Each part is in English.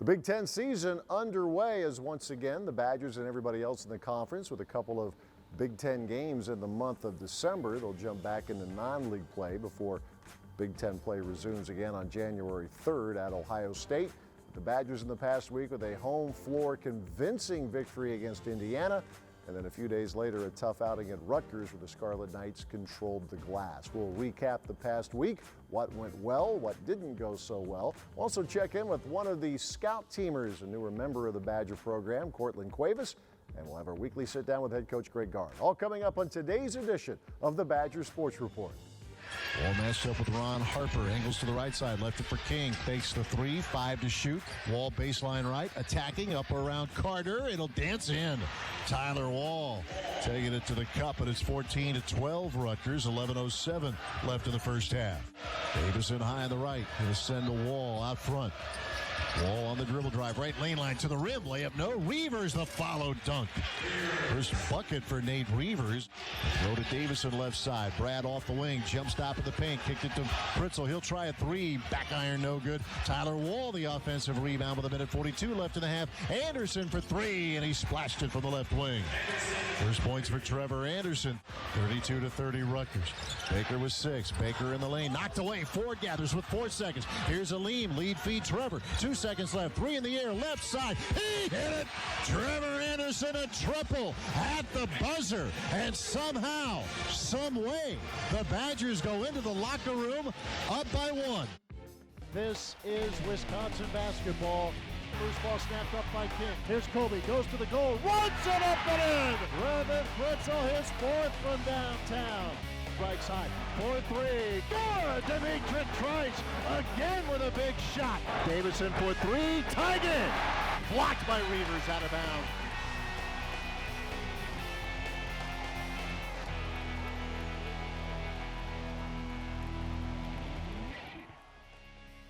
The Big Ten season underway as once again the Badgers and everybody else in the conference with a couple of Big Ten games in the month of December. They'll jump back into non-league play before Big Ten play resumes again on January 3rd at Ohio State. The Badgers in the past week with a home floor convincing victory against Indiana. And then a few days later, a tough outing at Rutgers where the Scarlet Knights controlled the glass. We'll recap the past week, what went well, what didn't go so well. We'll also check in with one of the scout teamers, a newer member of the Badger program, Courtland Cuevas. And we'll have our weekly sit down with head coach Gard. All coming up on today's edition of the Badger Sports Report. Wall matched up with Ron Harper. Angles to the right side. Left it for King. Fakes the three. 5 to shoot. Wall baseline right. Attacking up around Carter. It'll dance in. Tyler Wall taking it to the cup, but it's 14-12 Rutgers. 11:07 left in the first half. Davison high on the right. He'll send the Wall out front. Wall on the dribble drive, right lane line to the rim, layup no. Reavers the follow dunk. First bucket for Nate Reavers. Throw to Davison left side. Brad off the wing, jump stop at the paint, kicked it to Pritzel. He'll try a three, back iron no good. Tyler Wall the offensive rebound with 1:42 left in the half. Anderson for three, and he splashed it from the left wing. First points for Trevor Anderson. 32-30 Rutgers. Baker with 6. Baker in the lane, knocked away. Ford gathers with 4 seconds. Here's Aleem, lead feed Trevor. 2 seconds left. 3 in the air, left side. He hit it. Trevor Anderson a triple at the buzzer. And somehow, some way, the Badgers go into the locker room up by 1. This is Wisconsin basketball. Loose ball snapped up by King. Here's Kobe, goes to the goal, runs it up and in! Revan Pritzel his 4th from downtown. Right side, 4-3, Gard, Demetri Trice, again with a big shot. Davison for 3, tied in! Blocked by Reavers, out of bounds.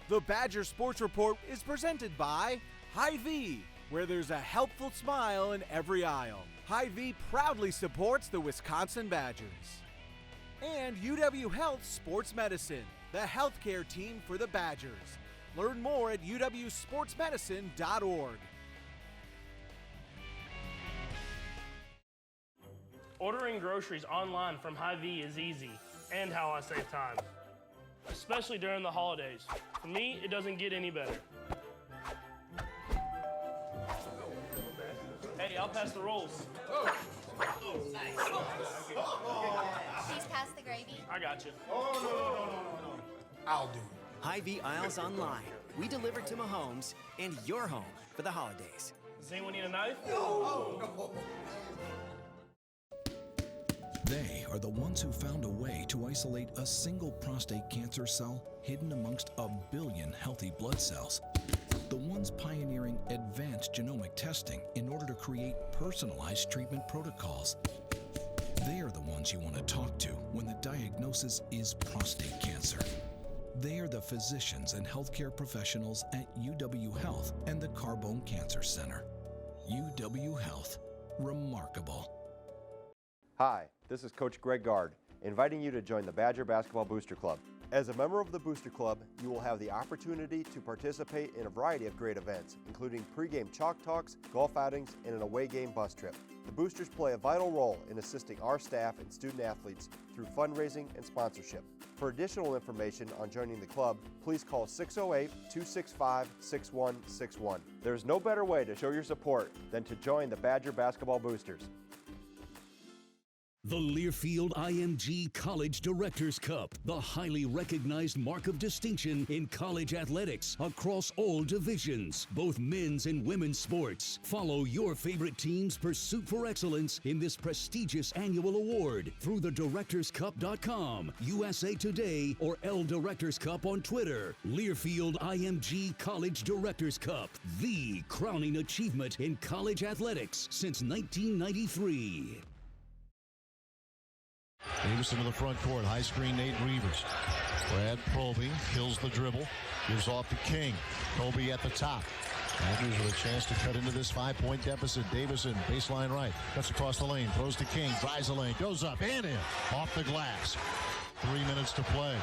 The Badger Sports Report is presented by Hy-Vee, where there's a helpful smile in every aisle. Hy-Vee proudly supports the Wisconsin Badgers. And UW Health Sports Medicine, the healthcare team for the Badgers. Learn more at uwsportsmedicine.org. Ordering groceries online from Hy-Vee is easy, and how I save time, especially during the holidays. For me, it doesn't get any better. Hey, I'll pass the rolls. Nice. Please pass the gravy. I got you. No. I'll do it. Hy-Vee aisles online. We deliver to Mahomes and your home for the holidays. Does anyone need a knife? No. They are the ones who found a way to isolate a single prostate cancer cell hidden amongst a billion healthy blood cells. The ones pioneering advanced genomic testing in order to create personalized treatment protocols. They are the ones you want to talk to when the diagnosis is prostate cancer. They are the physicians and healthcare professionals at UW Health and the Carbone Cancer Center. UW Health. Remarkable. Hi, this is Coach Gard, inviting you to join the Badger Basketball Booster Club. As a member of the Booster Club, you will have the opportunity to participate in a variety of great events, including pregame chalk talks, golf outings, and an away game bus trip. The Boosters play a vital role in assisting our staff and student athletes through fundraising and sponsorship. For additional information on joining the club, please call 608-265-6161. There's no better way to show your support than to join the Badger Basketball Boosters. The Learfield IMG College Directors Cup, the highly recognized mark of distinction in college athletics across all divisions, both men's and women's sports. Follow your favorite team's pursuit for excellence in this prestigious annual award through thedirectorscup.com, USA Today, or L Directors Cup on Twitter. Learfield IMG College Directors Cup, the crowning achievement in college athletics since 1993. Davison to the front court. High screen, Nate Reavers. Brad Proby kills the dribble. Gives off to King. Kobe at the top. Badgers with a chance to cut into this 5-point deficit. Davison, baseline right. Cuts across the lane. Throws to King. Drives the lane. Goes up and in. Off the glass. 3 minutes to play.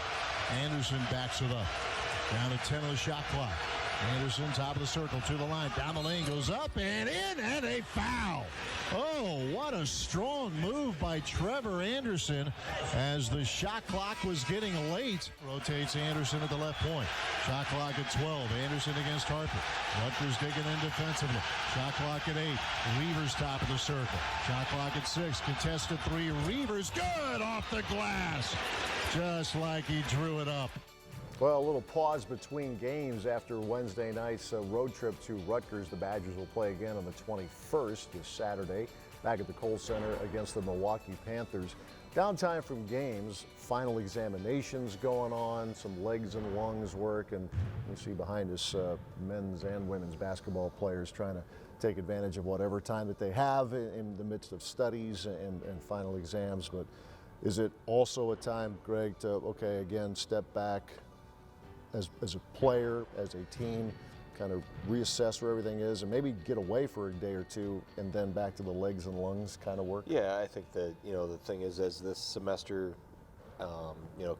Anderson backs it up. Down to 10 on the shot clock. Anderson, top of the circle, to the line, down the lane, goes up and in, and a foul. Oh, what a strong move by Trevor Anderson as the shot clock was getting late. Rotates Anderson at the left point. Shot clock at 12. Anderson against Harper. Rutgers digging in defensively. Shot clock at 8. Reavers top of the circle. Shot clock at 6. Contested 3. Reavers good off the glass. Just like he drew it up. Well, a little pause between games after Wednesday night's road trip to Rutgers. The Badgers will play again on the 21st, this Saturday, back at the Kohl Center against the Milwaukee Panthers. Downtime from games, final examinations going on, some legs and lungs work, and you see behind us men's and women's basketball players trying to take advantage of whatever time that they have in the midst of studies and final exams. But is it also a time, Greg, to, okay, again, step back, as a player, as a team, kind of reassess where everything is and maybe get away for a day or two and then back to the legs and lungs kind of work? Yeah, I think that, the thing is, as this semester,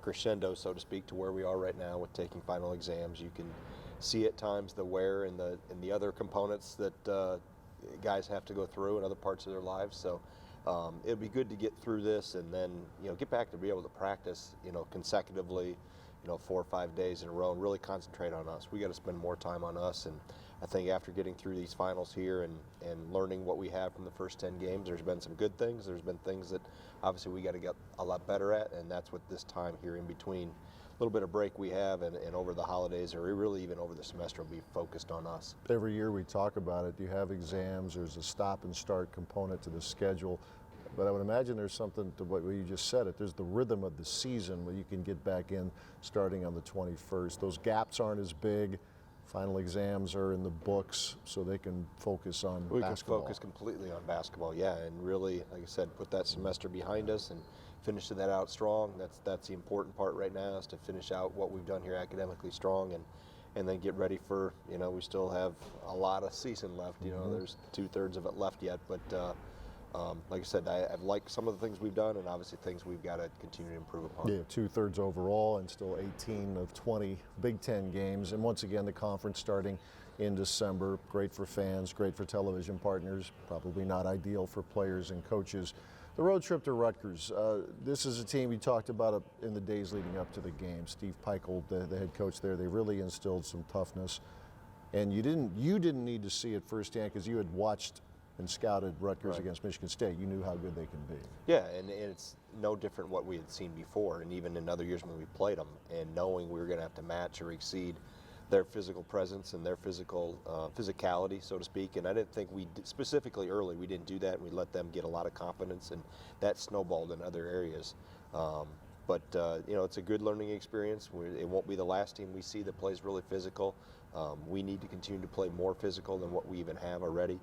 crescendo, so to speak, to where we are right now with taking final exams, you can see at times the wear and the other components that guys have to go through in other parts of their lives. So it'd be good to get through this and then, get back to be able to practice, consecutively, 4 or 5 days in a row and really concentrate on us. We got to spend more time on us, and I think after getting through these finals here and learning what we have from the first 10 games, there's been some good things. There's been things that obviously we got to get a lot better at, and that's what this time here in between, a little bit of break we have and over the holidays, or really even over the semester, will be focused on us. Every year we talk about it. You have exams, there's a stop and start component to the schedule. But I would imagine there's something to what you just said. There's the rhythm of the season where you can get back in starting on the 21st. Those gaps aren't as big. Final exams are in the books, so they can focus on basketball. We can focus completely on basketball, yeah, and really, like I said, put that semester behind us and finish that out strong. That's the important part right now, is to finish out what we've done here academically strong and then get ready for, we still have a lot of season left. There's 2/3 of it left yet, but like I said, I've liked some of the things we've done, and obviously things we've got to continue to improve upon. Yeah, 2/3 overall, and still 18 of 20 Big Ten games. And once again, the conference starting in December. Great for fans, great for television partners, probably not ideal for players and coaches. The road trip to Rutgers. This is a team we talked about in the days leading up to the game. Steve Peichel, the head coach there, they really instilled some toughness. And you didn't need to see it firsthand because you had watched and scouted Rutgers against Michigan State. You knew how good they can be. Yeah, and it's no different what we had seen before, and even in other years when we played them, and knowing we were going to have to match or exceed their physical presence and their physicality, so to speak. And I didn't think specifically early, we didn't do that, and we let them get a lot of confidence, and that snowballed in other areas. But it's a good learning experience. It won't be the last team we see that plays really physical. We need to continue to play more physical than what we even have already.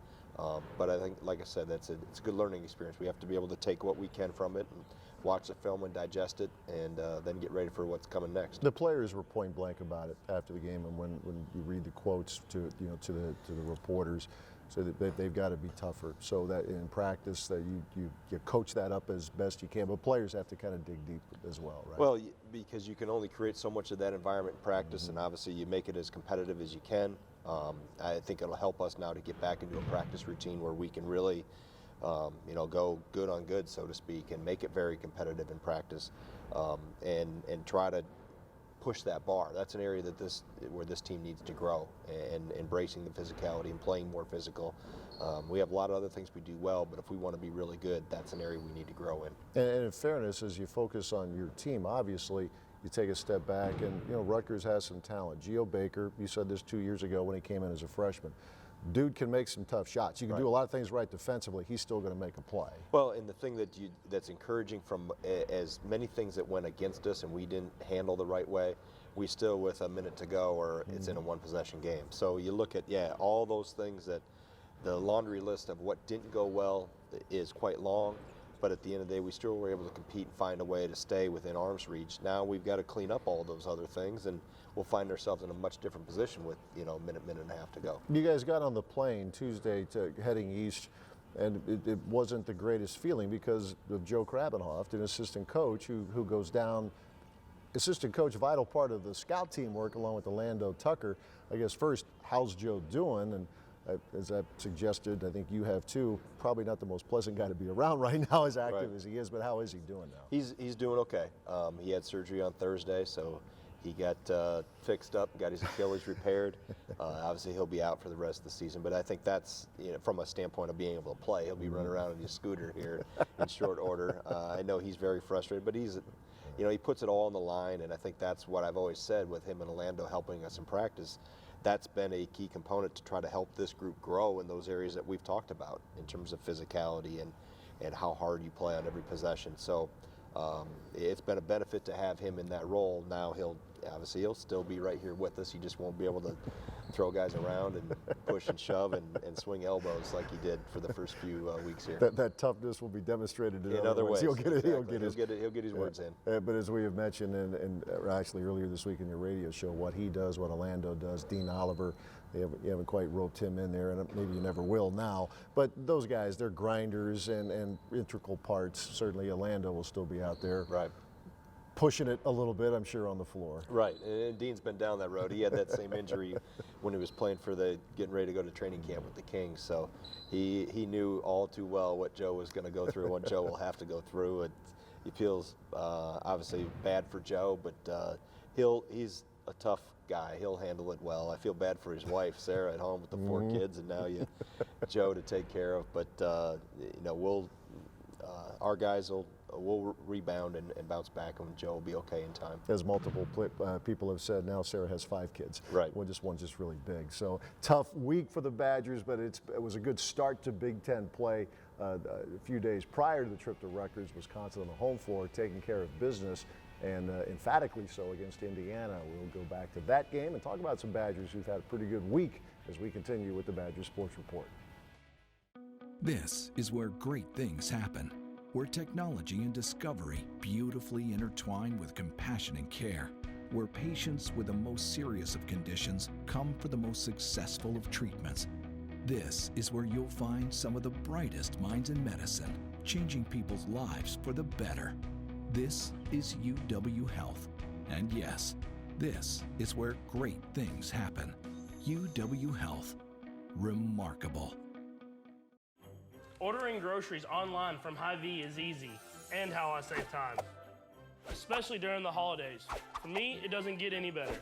But I think, like I said, it's a good learning experience. We have to be able to take what we can from it and watch the film and digest it, and then get ready for what's coming next. The players were point blank about it after the game, and when you read the quotes to the reporters, so that they've got to be tougher. So that in practice that you coach that up as best you can, but players have to kind of dig deep as well, right? Well, because you can only create so much of that environment in practice, and obviously you make it as competitive as you can. I think it'll help us now to get back into a practice routine where we can really, go good on good, so to speak, and make it very competitive in practice, and try to push that bar. That's an area where this team needs to grow, and embracing the physicality and playing more physical. We have a lot of other things we do well, but if we want to be really good, that's an area we need to grow in. And in fairness, as you focus on your team, obviously, you take a step back, and Rutgers has some talent. Geo Baker, you said this 2 years ago when he came in as a freshman. Dude can make some tough shots. You can do a lot of things right defensively. He's still going to make a play. Well, and the thing that's encouraging from as many things that went against us and we didn't handle the right way, we still, with a minute to go, or it's in a one-possession game. So you look at, all those things, that the laundry list of what didn't go well is quite long. But at the end of the day, we still were able to compete and find a way to stay within arm's reach. Now we've got to clean up all those other things, and we'll find ourselves in a much different position with, a minute and a half to go. You guys got on the plane Tuesday heading east, and it wasn't the greatest feeling because of Joe Krabenhoft, an assistant coach who goes down assistant coach, vital part of the scout team work along with Orlando Tucker. I guess first, how's Joe doing? And as I've suggested, I think you have too, probably not the most pleasant guy to be around right now, as active as he is, but how is he doing now? He's doing okay. He had surgery on Thursday, so he got fixed up, got his Achilles repaired. Obviously, he'll be out for the rest of the season, but I think that's, from a standpoint of being able to play, he'll be running around on his scooter here in short order. I know he's very frustrated, but he's, he puts it all on the line, and I think that's what I've always said with him and Orlando helping us in practice. That's been a key component to try to help this group grow in those areas that we've talked about in terms of physicality and how hard you play on every possession. So it's been a benefit to have him in that role. Now he'll still be right here with us. He just won't be able to throw guys around and push and shove and swing elbows like he did for the first few weeks here. That toughness will be demonstrated in other ways. He'll get it. Exactly. He'll get his words in. But as we have mentioned, and actually earlier this week in your radio show, what he does, what Orlando does, Dean Oliver, you haven't quite roped him in there, and maybe you never will now. But those guys, they're grinders and integral parts. Certainly Orlando will still be out there. Right. Pushing it a little bit, I'm sure, on the floor. Right, and Dean's been down that road. He had that same injury when he was playing for getting ready to go to training camp with the Kings. So he knew all too well what Joe was going to go through, what Joe will have to go through. He feels obviously bad for Joe, but he's a tough guy. He'll handle it well. I feel bad for his wife, Sarah, at home with the 4 kids, and now Joe to take care of. But our guys will rebound and bounce back, and Joe will be okay in time. As multiple people have said, now Sarah has 5 kids. Right. One's just really big. So tough week for the Badgers, but it was a good start to Big Ten play. A few days prior to the trip to Rutgers, Wisconsin on the home floor, taking care of business, and emphatically so against Indiana. We'll go back to that game and talk about some Badgers who've had a pretty good week as we continue with the Badgers Sports Report. This is where great things happen, where technology and discovery beautifully intertwine with compassion and care, where patients with the most serious of conditions come for the most successful of treatments. This is where you'll find some of the brightest minds in medicine, changing people's lives for the better. This is UW Health. And yes, this is where great things happen. UW Health. Remarkable. Ordering groceries online from Hy-Vee is easy, and how I save time. Especially during the holidays. For me, it doesn't get any better.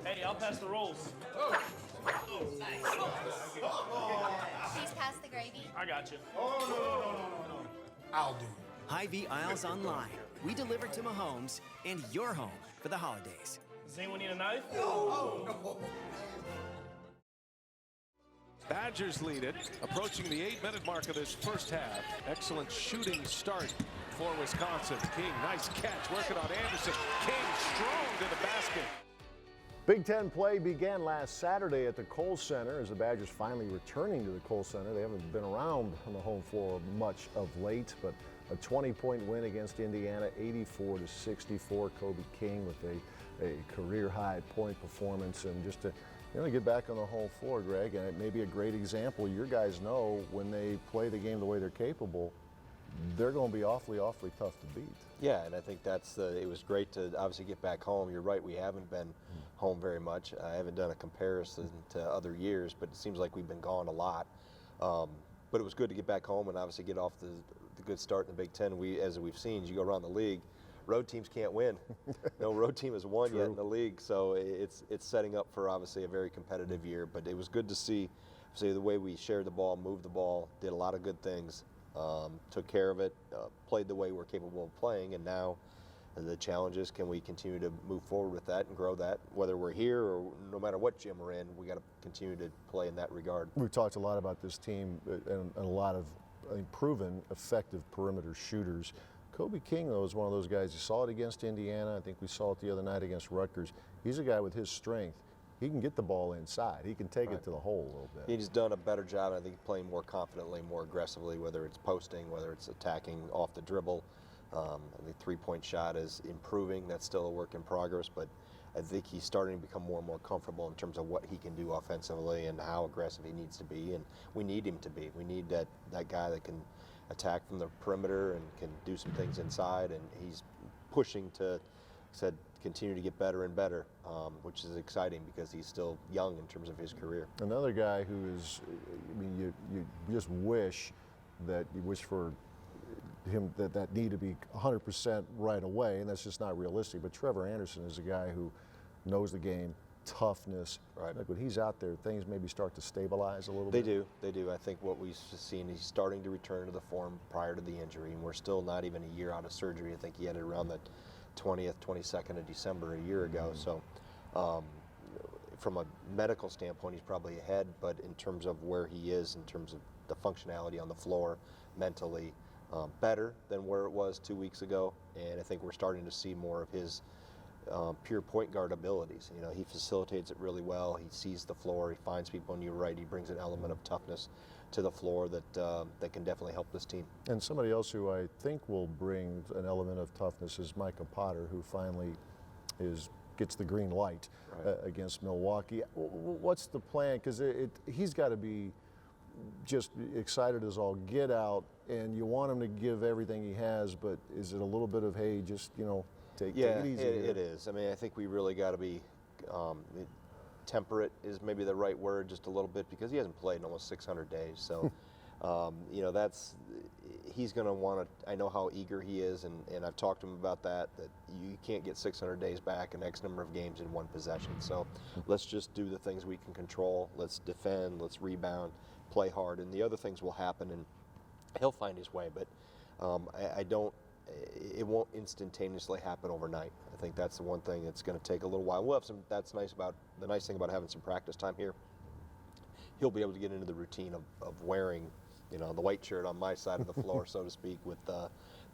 Hey, I'll pass the rolls. Nice. Please pass the gravy. I got you. No. I'll do it. Hy-Vee aisles online. We deliver to Mahomes and your home for the holidays. Does anyone need a knife? No. Badgers lead it, approaching the 8-minute mark of this first half. Excellent shooting start for Wisconsin. King, nice catch, working on Anderson. King strong to the basket. Big Ten play began last Saturday at the Kohl Center as the Badgers finally returning to the Kohl Center. They haven't been around on the home floor much of late, but a 20-point win against Indiana, 84-64. Kobe King with a career-high point performance, and just to get back on the home floor, Greg, and it may be a great example. Your guys know when they play the game the way they're capable, they're going to be awfully tough to beat. Yeah, and I think it was great to obviously get back home. You're right, we haven't been home very much. I haven't done a comparison to other years, but it seems like we've been gone a lot. But it was good to get back home and obviously get off the good start in the Big Ten. As we've seen, as you go around the league, road teams can't win. No road team has won yet in the league, so it's setting up for obviously a very competitive year. But it was good to see the way we shared the ball, moved the ball, did a lot of good things, took care of it, played the way we're capable of playing, and now the challenge is, can we continue to move forward with that and grow that? Whether we're here or no matter what gym we're in, we got to continue to play in that regard. We've talked a lot about this team and a lot of proven effective perimeter shooters. Kobe King, though, is one of those guys. You saw it against Indiana. I think we saw it the other night against Rutgers. He's a guy with his strength. He can get the ball inside. He can take it to the hole a little bit. He's done a better job, I think, playing more confidently, more aggressively, whether it's posting, whether it's attacking off the dribble. The three-point shot is improving. That's still a work in progress, but I think he's starting to become more and more comfortable in terms of what he can do offensively and how aggressive he needs to be, and we need him to be. We need that guy that can attack from the perimeter and can do some things inside, and he's pushing to, continue to get better and better, which is exciting because he's still young in terms of his career. Another guy who is, I mean, you just wish for him that need to be 100% right away, and that's just not realistic. But Trevor Anderson is a guy who knows the game, toughness. Right. Like when he's out there, things maybe start to stabilize a little bit. They do. I think what we've seen, he's starting to return to the form prior to the injury, and we're still not even a year out of surgery. I think he had it around the 20th, 22nd of December a year ago. So from a medical standpoint, he's probably ahead, but in terms of where he is, in terms of the functionality on the floor, mentally, better than where it was 2 weeks ago. And I think we're starting to see more of his pure point guard abilities. You know, he facilitates it really well. He sees the floor. He finds people, and you're right, he brings an element of toughness to the floor that can definitely help this team. And somebody else who I think will bring an element of toughness is Micah Potter, who finally gets the green light against Milwaukee. What's the plan? Because he's got to be just excited as all get out, and you want him to give everything he has, but is it a little bit of, hey, just, take it easy? It is. I mean, I think we really got to be temperate is maybe the right word, just a little bit, because he hasn't played in almost 600 days. So, he's going to want to, I know how eager he is, and I've talked to him about that you can't get 600 days back in X number of games in one possession. So let's just do the things we can control. Let's defend, let's rebound, play hard, and the other things will happen, and he'll find his way. But it won't instantaneously happen overnight. I think that's the one thing that's going to take a little while. We'll have that's nice about the nice thing about having some practice time here. He'll be able to get into the routine of wearing, the white shirt on my side of the floor, so to speak, with the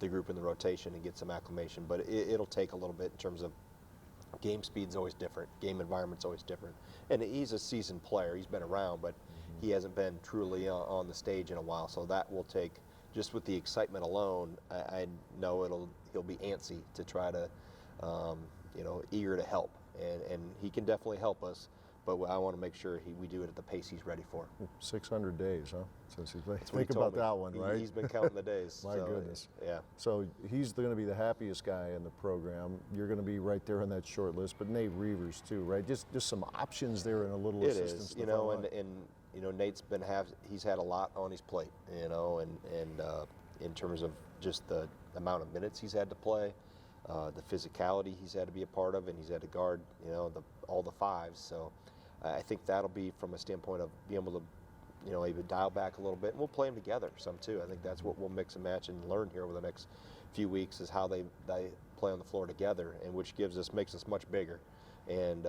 group in the rotation and get some acclimation. But it'll take a little bit in terms of game speed's always different, game environment's always different. And he's a seasoned player. He's been around, but he hasn't been truly on the stage in a while. So that will take, just with the excitement alone, I know he'll be antsy to try to, eager to help, and he can definitely help us. But I want to make sure we do it at the pace he's ready for. 600 days, huh? Since he played. Think about that one, right? He's been counting the days. My goodness. Yeah. So he's going to be the happiest guy in the program. You're going to be right there on that short list, but Nate Reavers too, right? Just some options there and a little assistance. It is, and Nate's he's had a lot on his plate, and in terms of just the amount of minutes he's had to play, the physicality he's had to be a part of, and he's had to guard, all the fives. So I think that'll be from a standpoint of being able to, even dial back a little bit, and we'll play them together some too. I think that's what we'll mix and match and learn here over the next few weeks, is how they play on the floor together, and which makes us much bigger and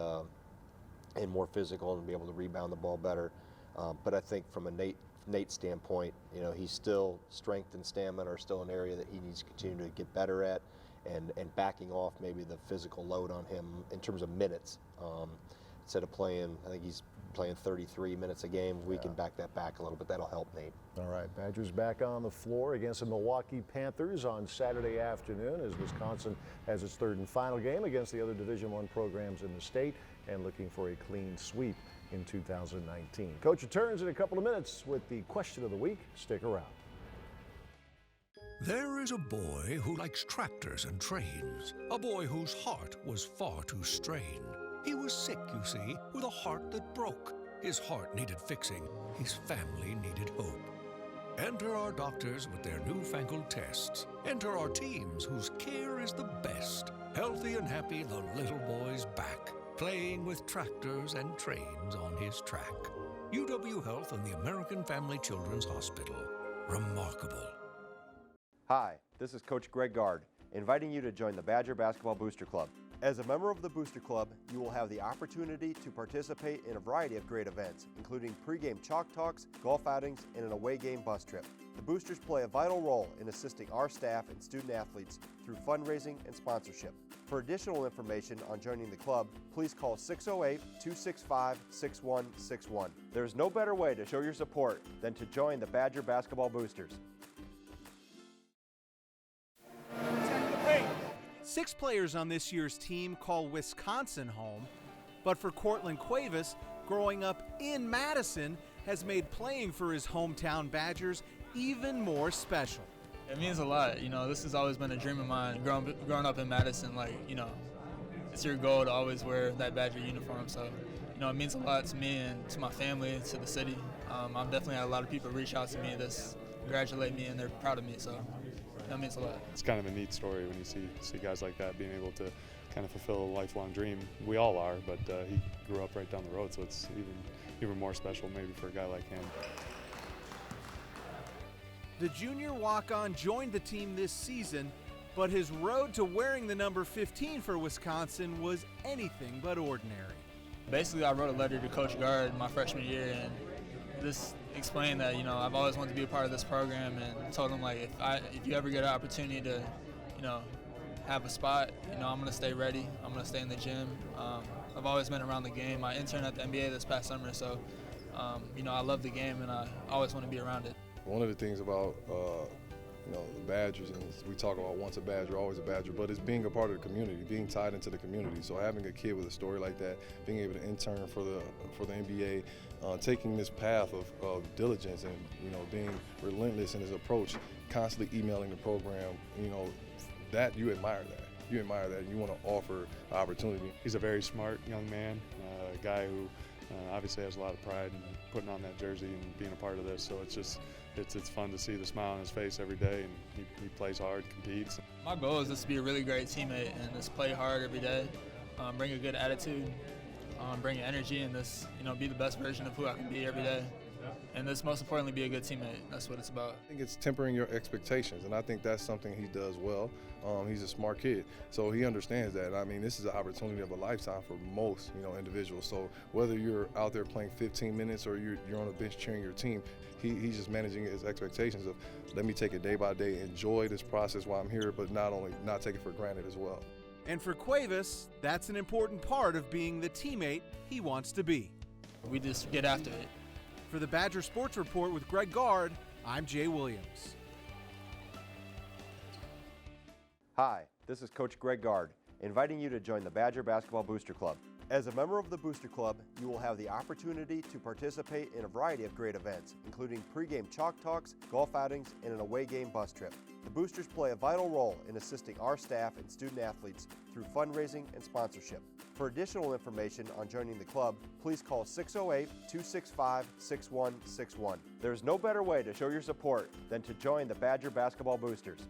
more physical, and be able to rebound the ball better. But I think from a Nate standpoint, he's still, strength and stamina are still an area that he needs to continue to get better at, and backing off maybe the physical load on him in terms of minutes. Instead of playing, I think he's playing 33 minutes a game. We can back that back a little bit. That'll help Nate. All right, Badgers back on the floor against the Milwaukee Panthers on Saturday afternoon as Wisconsin has its third and final game against the other Division I programs in the state, and looking for a clean sweep in 2019. Coach returns in a couple of minutes with the question of the week. Stick around. There is a boy who likes tractors and trains, a boy whose heart was far too strained. He was sick, you see, with a heart that broke. His heart needed fixing, his family needed hope. Enter our doctors with their newfangled tests. Enter our teams whose care is the best. Healthy and happy, the little boy's back, playing with tractors and trains on his track. UW Health and the American Family Children's Hospital. Remarkable. Hi, this is Coach Greg Gard, inviting you to join the Badger Basketball Booster Club. As a member of the Booster Club, you will have the opportunity to participate in a variety of great events, including pregame chalk talks, golf outings, and an away game bus trip. The Boosters play a vital role in assisting our staff and student athletes through fundraising and sponsorship. For additional information on joining the club, please call 608-265-6161. There's no better way to show your support than to join the Badger Basketball Boosters. 6 players on this year's team call Wisconsin home, but for Courtland Cuevas, growing up in Madison has made playing for his hometown Badgers even more special. It means a lot. You know, this has always been a dream of mine. Growing up in Madison, like, you know, it's your goal to always wear that Badger uniform. So, you know, it means a lot to me and to my family, to the city. I've definitely had a lot of people reach out to me to congratulate me, and they're proud of me. So that means a lot. It's kind of a neat story when you see guys like that being able to kind of fulfill a lifelong dream. We all are, but he grew up right down the road, so it's even more special maybe for a guy like him. The junior walk-on joined the team this season, but his road to wearing the number 15 for Wisconsin was anything but ordinary. Basically, I wrote a letter to Coach Gard my freshman year, and just explained that, you know, I've always wanted to be a part of this program, and told him, like, if you ever get an opportunity to, you know, have a spot, you know, I'm going to stay ready. I'm going to stay in the gym. I've always been around the game. I interned at the NBA this past summer, so, you know, I love the game, and I always want to be around it. One of the things about, you know, the Badgers, and we talk about once a Badger, always a Badger, but it's being a part of the community, being tied into the community. So having a kid with a story like that, being able to intern for the NBA, taking this path of diligence and, you know, being relentless in his approach, constantly emailing the program, you know, that you admire that. You admire that, and you want to offer the opportunity. He's a very smart young man, a guy who obviously has a lot of pride in putting on that jersey and being a part of this. So it's just, it's fun to see the smile on his face every day, and he plays hard, competes. My goal is just to be a really great teammate and just play hard every day, bring a good attitude, bring energy, and just, you know, be the best version of who I can be every day. And this, most importantly, be a good teammate. That's what it's about. I think it's tempering your expectations, and I think that's something he does well. He's a smart kid, so he understands that. I mean, this is an opportunity of a lifetime for most, you know, individuals. So whether you're out there playing 15 minutes or you're on a bench cheering your team, he's just managing his expectations of, let me take it day by day, enjoy this process while I'm here, but not take it for granted as well. And for Cuevas, that's an important part of being the teammate he wants to be. We just get after it. For the Badger Sports Report with Greg Gard, I'm Jay Williams. Hi, this is Coach Greg Gard, inviting you to join the Badger Basketball Booster Club. As a member of the Booster Club, you will have the opportunity to participate in a variety of great events, including pregame chalk talks, golf outings, and an away game bus trip. The Boosters play a vital role in assisting our staff and student athletes through fundraising and sponsorship. For additional information on joining the club, please call 608-265-6161. There's no better way to show your support than to join the Badger Basketball Boosters.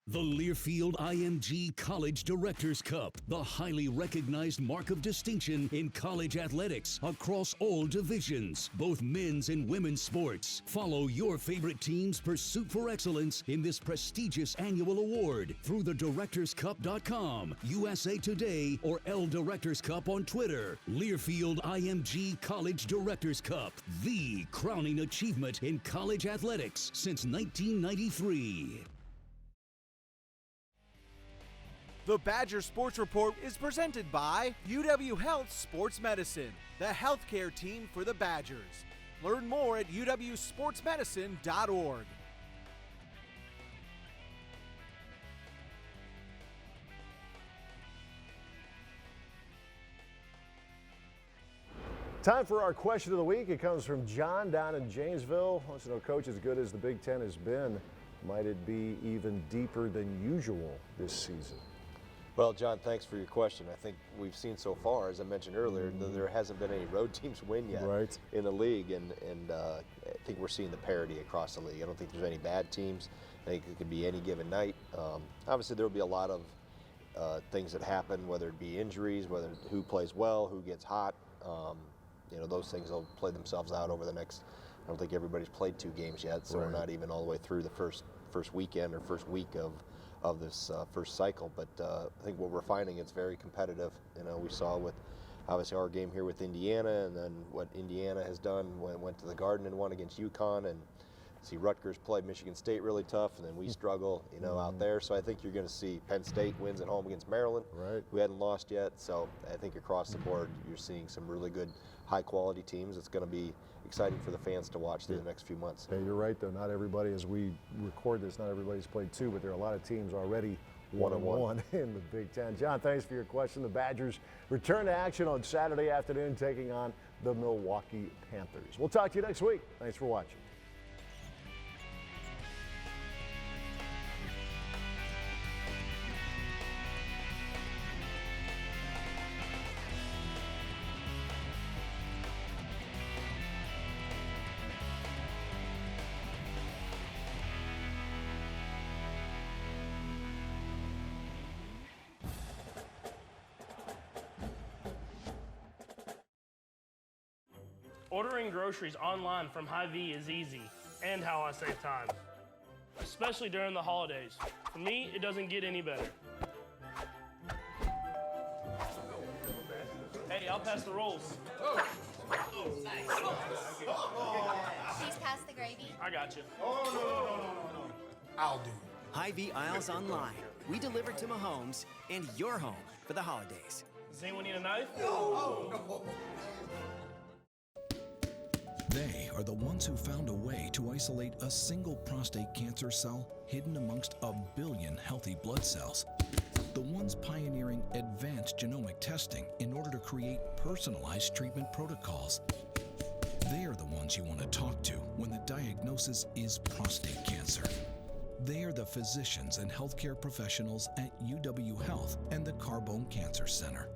The Learfield IMG College Directors Cup, the highly recognized mark of distinction in college athletics across all divisions, both men's and women's sports. Follow your favorite team's pursuit for excellence in this prestigious annual award through thedirectorscup.com, USA Today, or L Directors Cup on Twitter. Learfield IMG College Directors Cup, the crowning achievement in college athletics since 1993. The Badger Sports Report is presented by UW Health Sports Medicine, the healthcare team for the Badgers. Learn more at uwsportsmedicine.org. Time for our question of the week. It comes from John down in Janesville. Wants to know, Coach, as good as the Big Ten has been, might it be even deeper than usual this season? Well, John, thanks for your question. I think we've seen so far, as I mentioned earlier, there hasn't been any road teams win yet in the league, and I think we're seeing the parity across the league. I don't think there's any bad teams. I think it could be any given night. Obviously, there will be a lot of things that happen, whether it be injuries, whether who plays well, who gets hot. You know, those things will play themselves out over the next. I don't think everybody's played 2 games yet, so we're not even all the way through the first weekend or first week of this first cycle, but I think what we're finding, it's very competitive. You know, we saw with obviously our game here with Indiana, and then what Indiana has done went to the Garden and won against UConn, and see Rutgers play Michigan State really tough, and then we struggle, you know, out there. So I think you're going to see Penn State wins at home against Maryland, who hadn't lost yet. So I think across the board, you're seeing some really good, high-quality teams. It's going to be exciting for the fans to watch through the next few months. Yeah, you're right, though. Not everybody, as we record this, not everybody's played 2, but there are a lot of teams already 1-1 in the Big Ten. John, thanks for your question. The Badgers return to action on Saturday afternoon, taking on the Milwaukee Panthers. We'll talk to you next week. Thanks for watching. Ordering groceries online from Hy-Vee is easy, and how I save time. Especially during the holidays. For me, it doesn't get any better. Hey, I'll pass the rolls. Please pass the gravy. I got you. No. I'll do. Hy-Vee aisles online. We deliver to Mahomes and your home for the holidays. Does anyone need a knife? No. They are the ones who found a way to isolate a single prostate cancer cell hidden amongst a billion healthy blood cells. The ones pioneering advanced genomic testing in order to create personalized treatment protocols. They are the ones you want to talk to when the diagnosis is prostate cancer. They are the physicians and healthcare professionals at UW Health and the Carbone Cancer Center.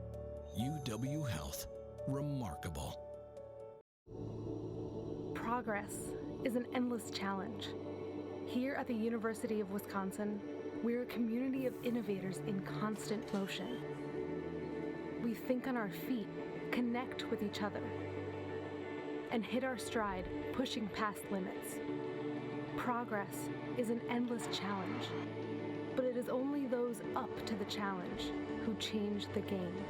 UW Health. Remarkable. Progress is an endless challenge. Here at the University of Wisconsin, we're a community of innovators in constant motion. We think on our feet, connect with each other, and hit our stride, pushing past limits. Progress is an endless challenge, but it is only those up to the challenge who change the game.